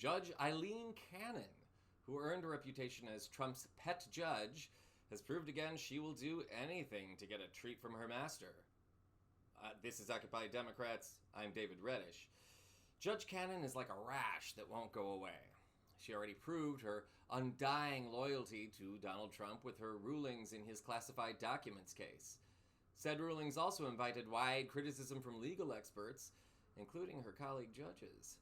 Judge Aileen Cannon, who earned a reputation as Trump's pet judge, has proved again she will do anything to get a treat from her master. This is Occupy Democrats. I'm David Reddish. Judge Cannon is like a rash that won't go away. She already proved her undying loyalty to Donald Trump with her rulings in his classified documents case. Said rulings also invited wide criticism from legal experts, including her colleague judges.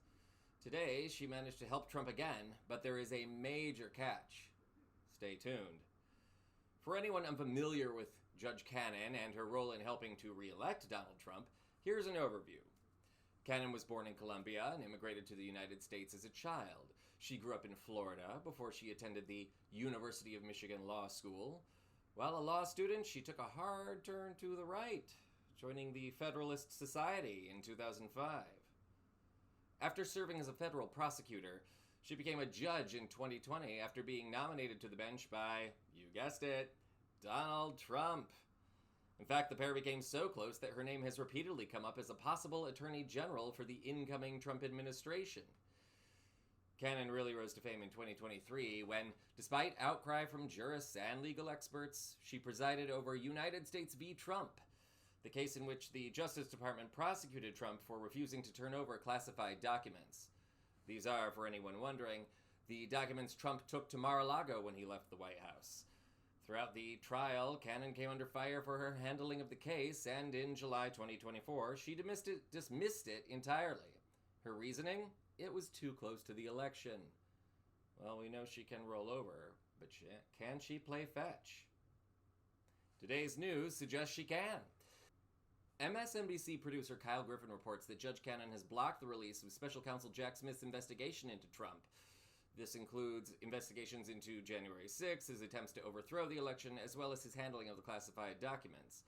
Today, she managed to help Trump again, but there is a major catch. Stay tuned. For anyone unfamiliar with Judge Cannon and her role in helping to re-elect Donald Trump, here's an overview. Cannon was born in Colombia and immigrated to the United States as a child. She grew up in Florida before she attended the University of Michigan Law School. While a law student, she took a hard turn to the right, joining the Federalist Society in 2005. After serving as a federal prosecutor, she became a judge in 2020 after being nominated to the bench by, you guessed it, Donald Trump. In fact, the pair became so close that her name has repeatedly come up as a possible attorney general for the incoming Trump administration. Cannon really rose to fame in 2023 when, despite outcry from jurists and legal experts, she presided over United States v. Trump, the case in which the Justice Department prosecuted Trump for refusing to turn over classified documents. These are, for anyone wondering, the documents Trump took to Mar-a-Lago when he left the White House. Throughout the trial, Cannon came under fire for her handling of the case, and in July 2024, she dismissed it entirely. Her reasoning? It was too close to the election. Well, we know she can roll over, but can she play fetch? Today's news suggests she can. MSNBC producer Kyle Griffin reports that Judge Cannon has blocked the release of Special Counsel Jack Smith's investigation into Trump. This includes investigations into January 6th, his attempts to overthrow the election, as well as his handling of the classified documents.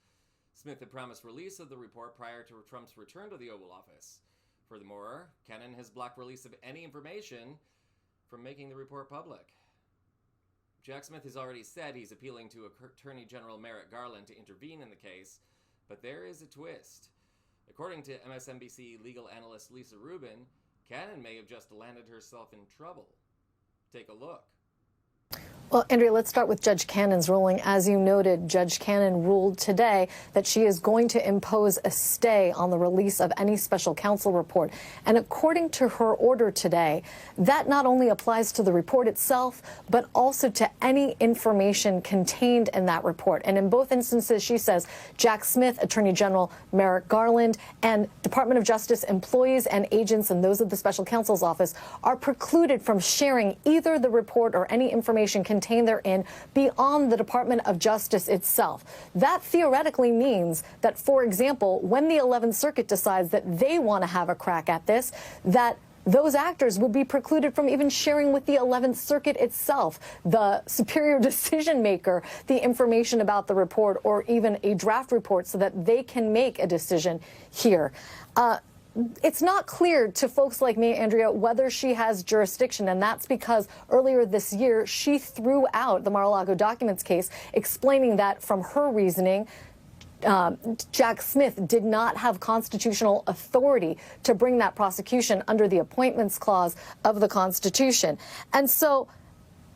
Smith had promised release of the report prior to Trump's return to the Oval Office. Furthermore, Cannon has blocked release of any information from making the report public. Jack Smith has already said he's appealing to Attorney General Merrick Garland to intervene in the case, but there is a twist. According to MSNBC legal analyst Lisa Rubin, Cannon may have just landed herself in trouble. Take a look. Well, Andrea, let's start with Judge Cannon's ruling. As you noted, Judge Cannon ruled today that she is going to impose a stay on the release of any special counsel report. And according to her order today, that not only applies to the report itself, but also to any information contained in that report. And in both instances, she says Jack Smith, Attorney General Merrick Garland, and Department of Justice employees and agents and those of the special counsel's office are precluded from sharing either the report or any information contained therein beyond the Department of Justice itself. That theoretically means that, for example, when the 11th Circuit decides that they want to have a crack at this, that those actors would be precluded from even sharing with the 11th Circuit itself, the superior decision maker, the information about the report or even a draft report so that they can make a decision here. It's not clear to folks like me, Andrea, whether she has jurisdiction, and that's because earlier this year she threw out the Mar-a-Lago documents case, explaining that from her reasoning, Jack Smith did not have constitutional authority to bring that prosecution under the Appointments Clause of the Constitution. And so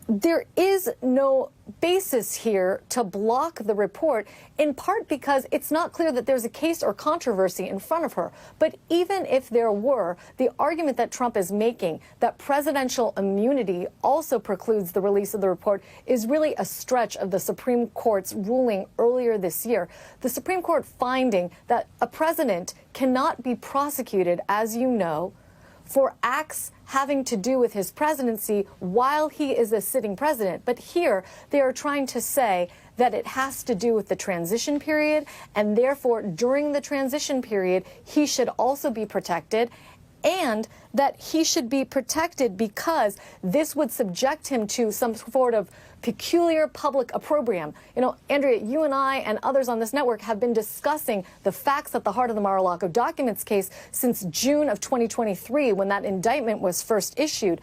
there is no basis here to block the report, in part because it's not clear that there's a case or controversy in front of her. But even if there were, the argument that Trump is making that presidential immunity also precludes the release of the report is really a stretch of the Supreme Court's ruling earlier this year. The Supreme Court finding that a president cannot be prosecuted, as you know, for acts having to do with his presidency while he is a sitting president. But here they are trying to say that it has to do with the transition period, and therefore during the transition period he should also be protected, and that he should be protected because this would subject him to some sort of peculiar public opprobrium. You know, Andrea, you and I and others on this network have been discussing the facts at the heart of the Mar-a-Lago documents case since June of 2023, when that indictment was first issued.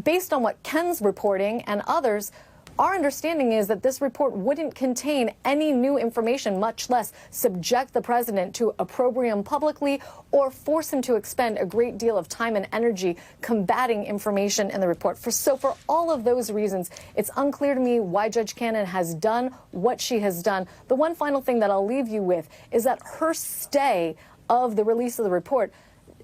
Based on what Ken's reporting and others, Our understanding is that this report wouldn't contain any new information, much less subject the president to opprobrium publicly or force him to expend a great deal of time and energy combating information in the report. So for all of those reasons, it's unclear to me why Judge Cannon has done what she has done. The one final thing that I'll leave you with is that her stay of the release of the report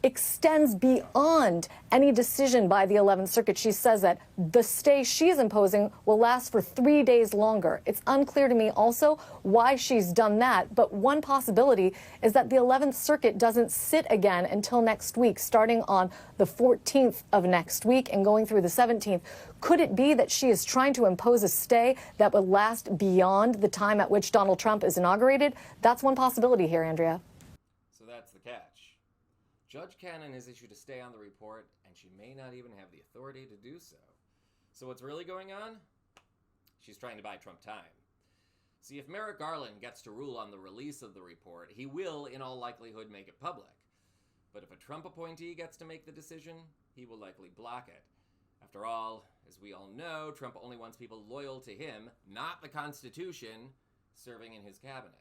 extends beyond any decision by the 11th Circuit. She says that the stay she's imposing will last for 3 days longer. It's unclear to me also why she's done that, but one possibility is that the 11th Circuit doesn't sit again until next week, starting on the 14th of next week and going through the 17th. Could it be that she is trying to impose a stay that would last beyond the time at which Donald Trump is inaugurated? That's one possibility here, Andrea. So that's the catch. Judge Cannon has issued a stay on the report, and she may not even have the authority to do so. So what's really going on? She's trying to buy Trump time. See, if Merrick Garland gets to rule on the release of the report, he will, in all likelihood, make it public. But if a Trump appointee gets to make the decision, he will likely block it. After all, as we all know, Trump only wants people loyal to him, not the Constitution, serving in his cabinet.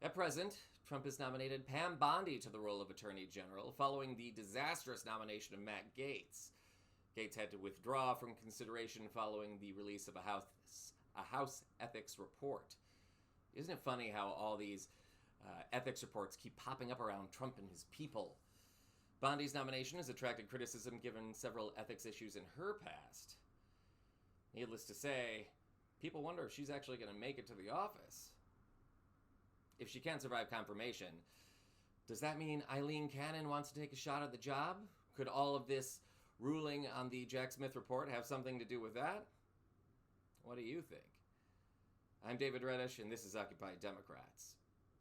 At present, Trump has nominated Pam Bondi to the role of Attorney General following the disastrous nomination of Matt Gaetz. Gaetz had to withdraw from consideration following the release of a House ethics report. Isn't it funny how all these ethics reports keep popping up around Trump and his people? Bondi's nomination has attracted criticism given several ethics issues in her past. Needless to say, people wonder if she's actually going to make it to the office. If she can't survive confirmation, does that mean Aileen Cannon wants to take a shot at the job? Could all of this ruling on the Jack Smith report have something to do with that? What do you think? I'm David Reddish, and this is Occupy Democrats.